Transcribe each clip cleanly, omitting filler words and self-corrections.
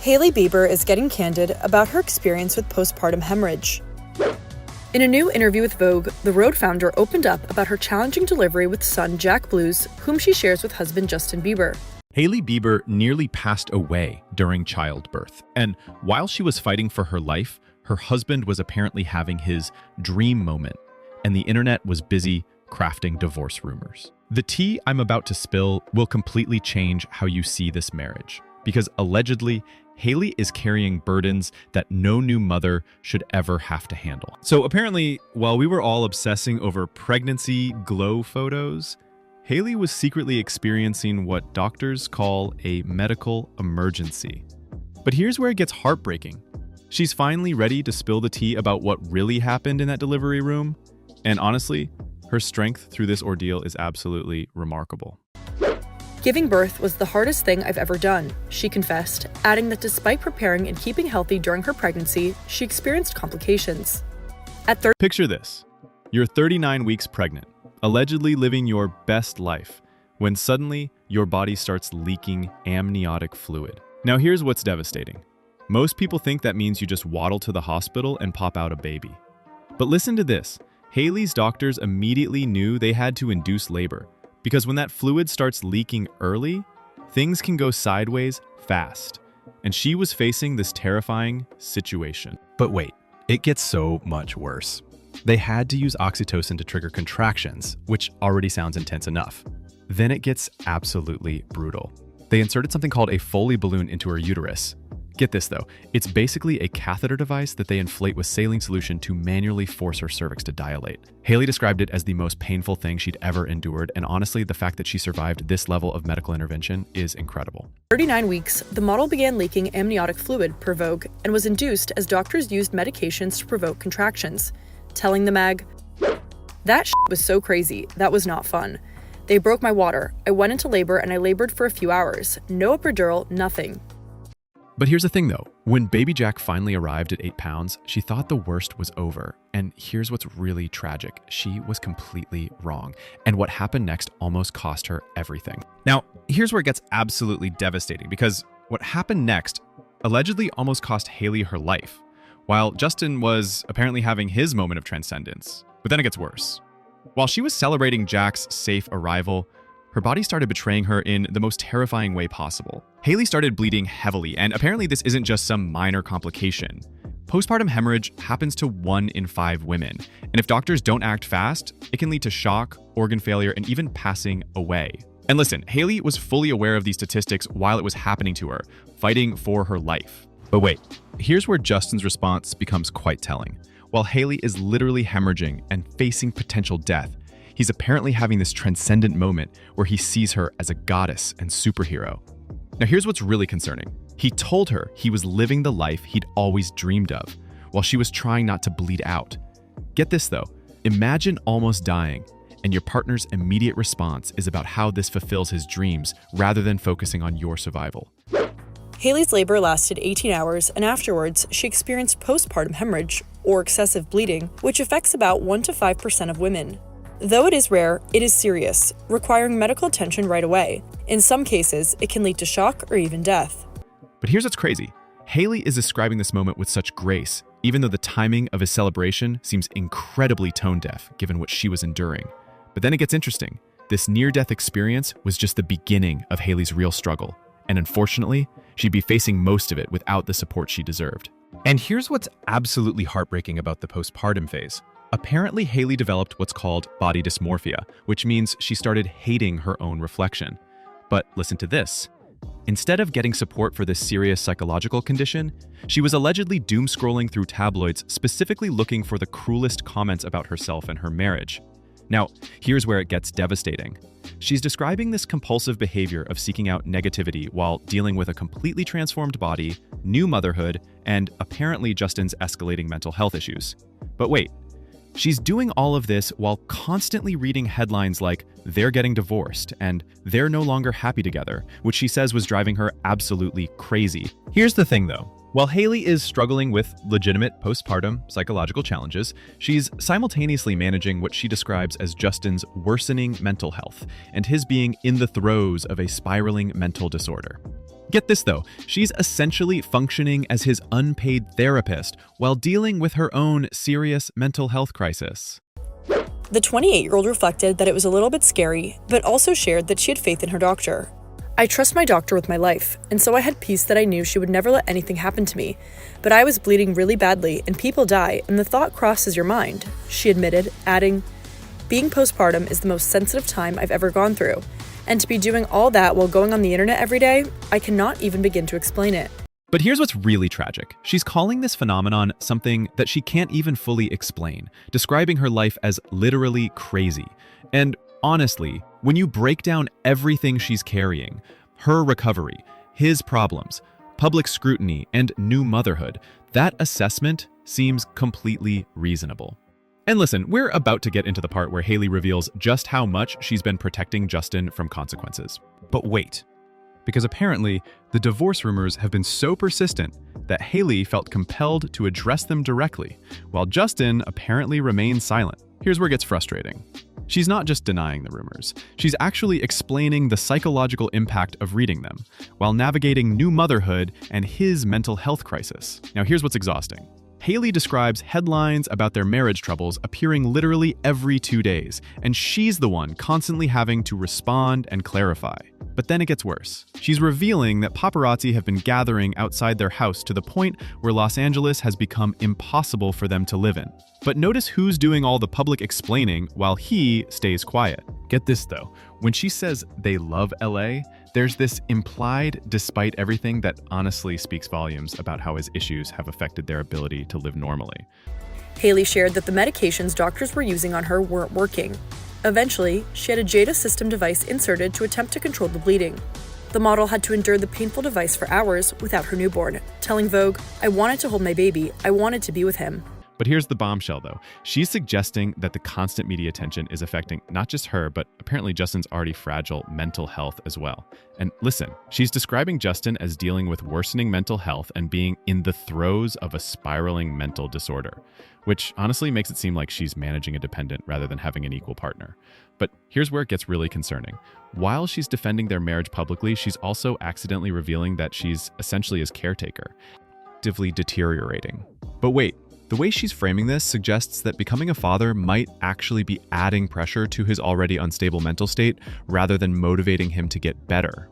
Hailey Bieber is getting candid about her experience with postpartum hemorrhage. In a new interview with Vogue, the Rhode founder opened up about her challenging delivery with son Jack Blues, whom she shares with husband Justin Bieber. Hailey Bieber nearly passed away during childbirth, and while she was fighting for her life, her husband was apparently having his dream moment, and the internet was busy crafting divorce rumors. The tea I'm about to spill will completely change how you see this marriage, because allegedly, Hailey is carrying burdens that no new mother should ever have to handle. So apparently, while we were all obsessing over pregnancy glow photos, Hailey was secretly experiencing what doctors call a medical emergency. But here's where it gets heartbreaking. She's finally ready to spill the tea about what really happened in that delivery room. And honestly, her strength through this ordeal is absolutely remarkable. Giving birth was the hardest thing I've ever done, she confessed, adding that despite preparing and keeping healthy during her pregnancy, she experienced complications. Picture this. You're 39 weeks pregnant, allegedly living your best life, when suddenly your body starts leaking amniotic fluid. Now here's what's devastating. Most people think that means you just waddle to the hospital and pop out a baby. But listen to this. Hailey's doctors immediately knew they had to induce labor, because when that fluid starts leaking early, things can go sideways fast. And she was facing this terrifying situation. But wait, it gets so much worse. They had to use oxytocin to trigger contractions, which already sounds intense enough. Then it gets absolutely brutal. They inserted something called a Foley balloon into her uterus. Get this though, it's basically a catheter device that they inflate with saline solution to manually force her cervix to dilate. Hailey described it as the most painful thing she'd ever endured, and honestly, the fact that she survived this level of medical intervention is incredible. 39 weeks, the model began leaking amniotic fluid, per Vogue, and was induced as doctors used medications to provoke contractions, telling the mag, "That shit was so crazy, that was not fun. They broke my water. I went into labor and I labored for a few hours. No epidural, nothing." But here's the thing though, when baby Jack finally arrived at 8 pounds, she thought the worst was over. And here's what's really tragic. She was completely wrong. And what happened next almost cost her everything. Now, here's where it gets absolutely devastating, because what happened next allegedly almost cost Hailey her life, while Justin was apparently having his moment of transcendence. But then it gets worse. While she was celebrating Jack's safe arrival, her body started betraying her in the most terrifying way possible. Hailey started bleeding heavily, and apparently this isn't just some minor complication. Postpartum hemorrhage happens to 1 in 5 women, and if doctors don't act fast, it can lead to shock, organ failure, and even passing away. And listen, Hailey was fully aware of these statistics while it was happening to her, fighting for her life. But wait, here's where Justin's response becomes quite telling. While Hailey is literally hemorrhaging and facing potential death, he's apparently having this transcendent moment where he sees her as a goddess and superhero. Now here's what's really concerning. He told her he was living the life he'd always dreamed of, while she was trying not to bleed out. Get this though, imagine almost dying, and your partner's immediate response is about how this fulfills his dreams rather than focusing on your survival. Hailey's labor lasted 18 hours, and afterwards, she experienced postpartum hemorrhage, or excessive bleeding, which affects about 1 to 5% of women. Though it is rare, it is serious, requiring medical attention right away. In some cases, it can lead to shock or even death. But here's what's crazy. Hailey is describing this moment with such grace, even though the timing of his celebration seems incredibly tone-deaf given what she was enduring. But then it gets interesting. This near-death experience was just the beginning of Hailey's real struggle, and unfortunately, she'd be facing most of it without the support she deserved. And here's what's absolutely heartbreaking about the postpartum phase. Apparently, Hailey developed what's called body dysmorphia, which means she started hating her own reflection. But listen to this. Instead of getting support for this serious psychological condition, she was allegedly doom-scrolling through tabloids, specifically looking for the cruelest comments about herself and her marriage. Now, here's where it gets devastating. She's describing this compulsive behavior of seeking out negativity while dealing with a completely transformed body, new motherhood, and apparently Justin's escalating mental health issues. But wait. She's doing all of this while constantly reading headlines like, "They're getting divorced," and "They're no longer happy together," which she says was driving her absolutely crazy. Here's the thing though. While Hailey is struggling with legitimate postpartum psychological challenges, she's simultaneously managing what she describes as Justin's worsening mental health and his being in the throes of a spiraling mental disorder. Get this though, she's essentially functioning as his unpaid therapist while dealing with her own serious mental health crisis. The 28-year-old reflected that it was a little bit scary, but also shared that she had faith in her doctor. I trust my doctor with my life, and so I had peace that I knew she would never let anything happen to me. But I was bleeding really badly, and people die, and the thought crosses your mind, she admitted, adding, being postpartum is the most sensitive time I've ever gone through, and to be doing all that while going on the internet every day, I cannot even begin to explain it. But here's what's really tragic. She's calling this phenomenon something that she can't even fully explain, describing her life as literally crazy. And honestly, when you break down everything she's carrying, her recovery, his problems, public scrutiny, and new motherhood, that assessment seems completely reasonable. And listen, we're about to get into the part where Hailey reveals just how much she's been protecting Justin from consequences. But wait, because apparently the divorce rumors have been so persistent that Hailey felt compelled to address them directly, while Justin apparently remained silent. Here's where it gets frustrating. She's not just denying the rumors, she's actually explaining the psychological impact of reading them, while navigating new motherhood and his mental health crisis. Now here's what's exhausting. Hailey describes headlines about their marriage troubles appearing literally every 2 days, and she's the one constantly having to respond and clarify. But then it gets worse. She's revealing that paparazzi have been gathering outside their house to the point where Los Angeles has become impossible for them to live in. But notice who's doing all the public explaining while he stays quiet. Get this though, when she says they love LA, there's this implied despite everything that honestly speaks volumes about how his issues have affected their ability to live normally. Hailey shared that the medications doctors were using on her weren't working. Eventually, she had a Jada system device inserted to attempt to control the bleeding. The model had to endure the painful device for hours without her newborn, telling Vogue, "I wanted to hold my baby, I wanted to be with him." But here's the bombshell though. She's suggesting that the constant media attention is affecting not just her, but apparently Justin's already fragile mental health as well. And listen, she's describing Justin as dealing with worsening mental health and being in the throes of a spiraling mental disorder, which honestly makes it seem like she's managing a dependent rather than having an equal partner. But here's where it gets really concerning. While she's defending their marriage publicly, she's also accidentally revealing that she's essentially his caretaker, actively deteriorating. But wait, the way she's framing this suggests that becoming a father might actually be adding pressure to his already unstable mental state rather than motivating him to get better.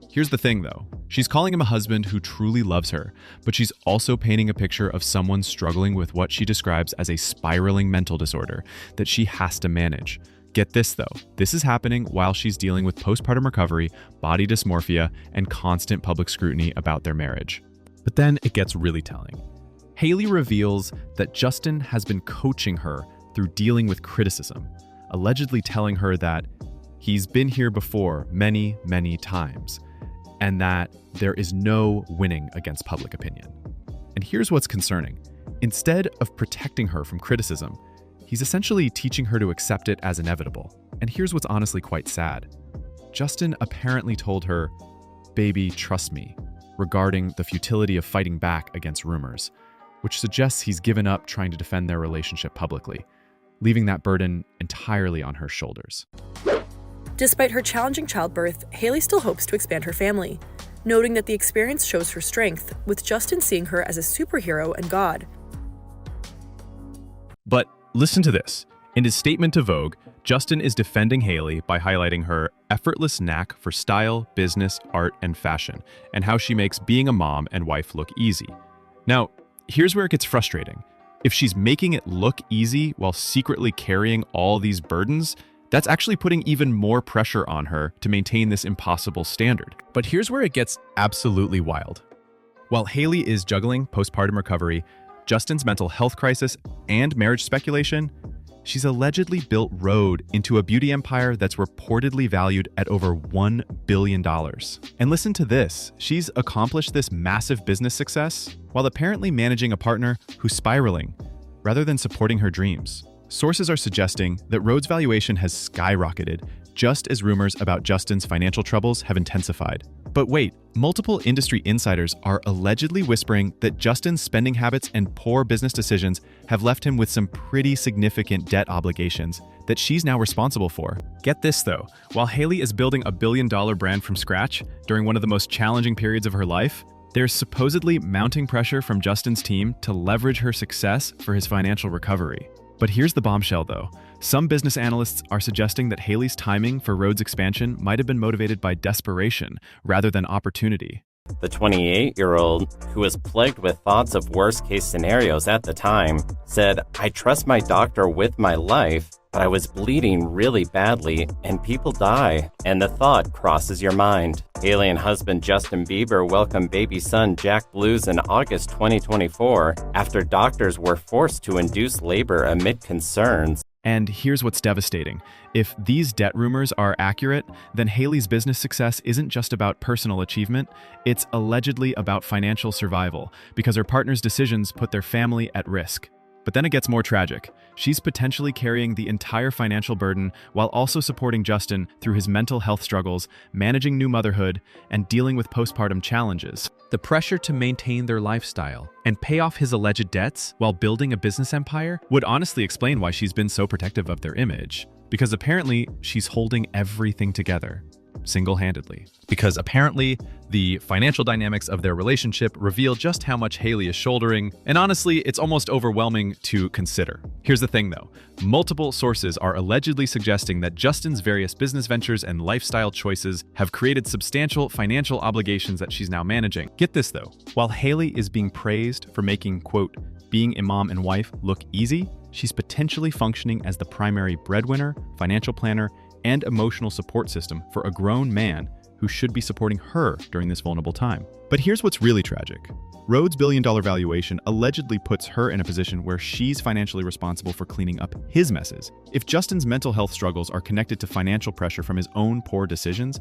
Here's the thing though, she's calling him a husband who truly loves her, but she's also painting a picture of someone struggling with what she describes as a spiraling mental disorder that she has to manage. Get this though, this is happening while she's dealing with postpartum recovery, body dysmorphia, and constant public scrutiny about their marriage. But then it gets really telling. Hailey reveals that Justin has been coaching her through dealing with criticism, allegedly telling her that he's been here before many, many times, and that there is no winning against public opinion. And here's what's concerning. Instead of protecting her from criticism, he's essentially teaching her to accept it as inevitable. And here's what's honestly quite sad. Justin apparently told her, "Baby, trust me," regarding the futility of fighting back against rumors, which suggests he's given up trying to defend their relationship publicly, leaving that burden entirely on her shoulders. Despite her challenging childbirth, Hailey still hopes to expand her family, noting that the experience shows her strength, with Justin seeing her as a superhero and god. But listen to this. In his statement to Vogue, Justin is defending Hailey by highlighting her effortless knack for style, business, art, and fashion, and how she makes being a mom and wife look easy. Now, here's where it gets frustrating. If she's making it look easy while secretly carrying all these burdens, that's actually putting even more pressure on her to maintain this impossible standard. But here's where it gets absolutely wild. While Hailey is juggling postpartum recovery, Justin's mental health crisis, and marriage speculation, she's allegedly built Rhode into a beauty empire that's reportedly valued at over $1 billion. And listen to this, she's accomplished this massive business success while apparently managing a partner who's spiraling, rather than supporting her dreams. Sources are suggesting that Rhode's valuation has skyrocketed just as rumors about Justin's financial troubles have intensified. But wait, multiple industry insiders are allegedly whispering that Justin's spending habits and poor business decisions have left him with some pretty significant debt obligations that she's now responsible for. Get this though, while Hailey is building a billion-dollar brand from scratch during one of the most challenging periods of her life, there's supposedly mounting pressure from Justin's team to leverage her success for his financial recovery. But here's the bombshell though. Some business analysts are suggesting that Hailey's timing for Rhode's expansion might have been motivated by desperation rather than opportunity. The 28-year-old, who was plagued with thoughts of worst-case scenarios at the time, said, "I trust my doctor with my life, but I was bleeding really badly and people die, and the thought crosses your mind." Hailey and husband Justin Bieber welcomed baby son Jack Blues in August 2024 after doctors were forced to induce labor amid concerns. And here's what's devastating. If these debt rumors are accurate, then Hailey's business success isn't just about personal achievement, it's allegedly about financial survival, because her partner's decisions put their family at risk. But then it gets more tragic. She's potentially carrying the entire financial burden while also supporting Justin through his mental health struggles, managing new motherhood, and dealing with postpartum challenges. The pressure to maintain their lifestyle and pay off his alleged debts while building a business empire would honestly explain why she's been so protective of their image. Because apparently, she's holding everything together, single-handedly. Because apparently, the financial dynamics of their relationship reveal just how much Hailey is shouldering, and honestly, it's almost overwhelming to consider. Here's the thing though, multiple sources are allegedly suggesting that Justin's various business ventures and lifestyle choices have created substantial financial obligations that she's now managing. Get this though, while Hailey is being praised for making, quote, being a mom and wife look easy, she's potentially functioning as the primary breadwinner, financial planner, and emotional support system for a grown man who should be supporting her during this vulnerable time. But here's what's really tragic. Rhode's billion-dollar valuation allegedly puts her in a position where she's financially responsible for cleaning up his messes. If Justin's mental health struggles are connected to financial pressure from his own poor decisions,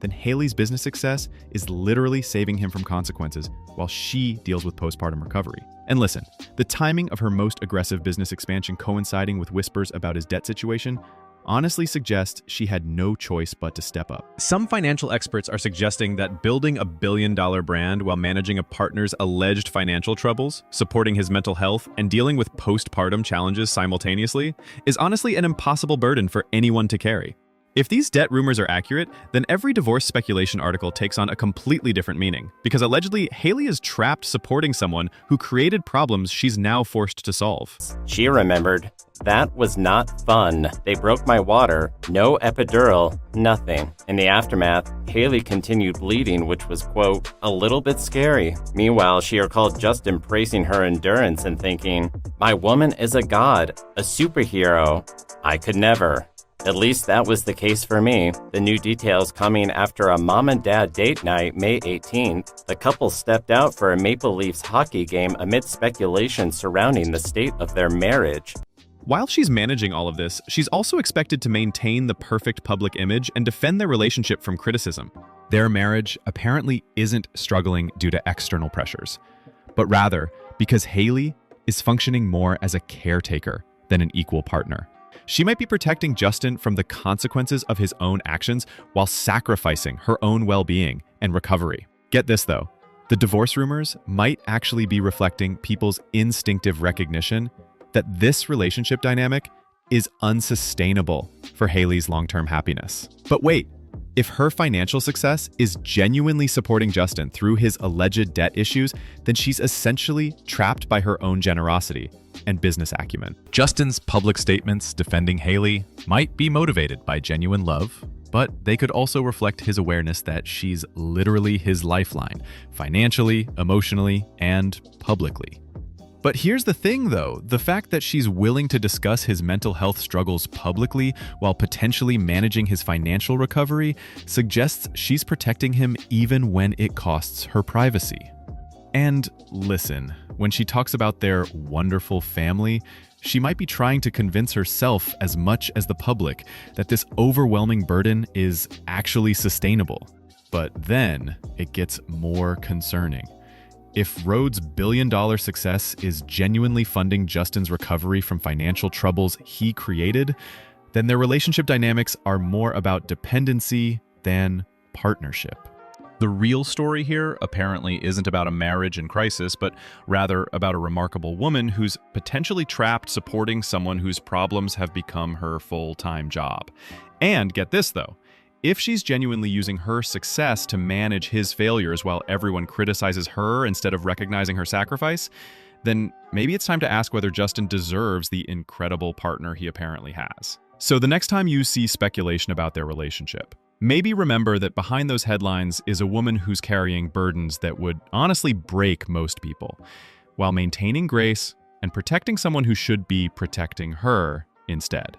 then Hailey's business success is literally saving him from consequences while she deals with postpartum recovery. And listen, the timing of her most aggressive business expansion coinciding with whispers about his debt situation honestly suggests she had no choice but to step up. Some financial experts are suggesting that building a billion-dollar brand while managing a partner's alleged financial troubles, supporting his mental health, and dealing with postpartum challenges simultaneously is honestly an impossible burden for anyone to carry. If these debt rumors are accurate, then every divorce speculation article takes on a completely different meaning, because allegedly, Hailey is trapped supporting someone who created problems she's now forced to solve. She remembered, "That was not fun. They broke my water. No epidural. Nothing." In the aftermath, Hailey continued bleeding, which was, quote, "a little bit scary." Meanwhile, she recalled Justin praising her endurance and thinking, "My woman is a god, a superhero. I could never." At least that was the case for me. The new details coming after a mom and dad date night May 18th. The couple stepped out for a Maple Leafs hockey game amid speculation surrounding the state of their marriage. While she's managing all of this, she's also expected to maintain the perfect public image and defend their relationship from criticism. Their marriage apparently isn't struggling due to external pressures, but rather because Hailey is functioning more as a caretaker than an equal partner. She might be protecting Justin from the consequences of his own actions while sacrificing her own well-being and recovery. Get this though, the divorce rumors might actually be reflecting people's instinctive recognition that this relationship dynamic is unsustainable for Hailey's long-term happiness. But wait, if her financial success is genuinely supporting Justin through his alleged debt issues, then she's essentially trapped by her own generosity and business acumen. Justin's public statements defending Hailey might be motivated by genuine love, but they could also reflect his awareness that she's literally his lifeline, financially, emotionally, and publicly. But here's the thing though, the fact that she's willing to discuss his mental health struggles publicly while potentially managing his financial recovery suggests she's protecting him even when it costs her privacy. And listen, when she talks about their wonderful family, she might be trying to convince herself as much as the public that this overwhelming burden is actually sustainable. But then it gets more concerning. If Rhode's billion-dollar success is genuinely funding Justin's recovery from financial troubles he created, then their relationship dynamics are more about dependency than partnership. The real story here apparently isn't about a marriage in crisis, but rather about a remarkable woman who's potentially trapped supporting someone whose problems have become her full-time job. And get this, though. If she's genuinely using her success to manage his failures while everyone criticizes her instead of recognizing her sacrifice, then maybe it's time to ask whether Justin deserves the incredible partner he apparently has. So the next time you see speculation about their relationship, maybe remember that behind those headlines is a woman who's carrying burdens that would honestly break most people, while maintaining grace and protecting someone who should be protecting her instead.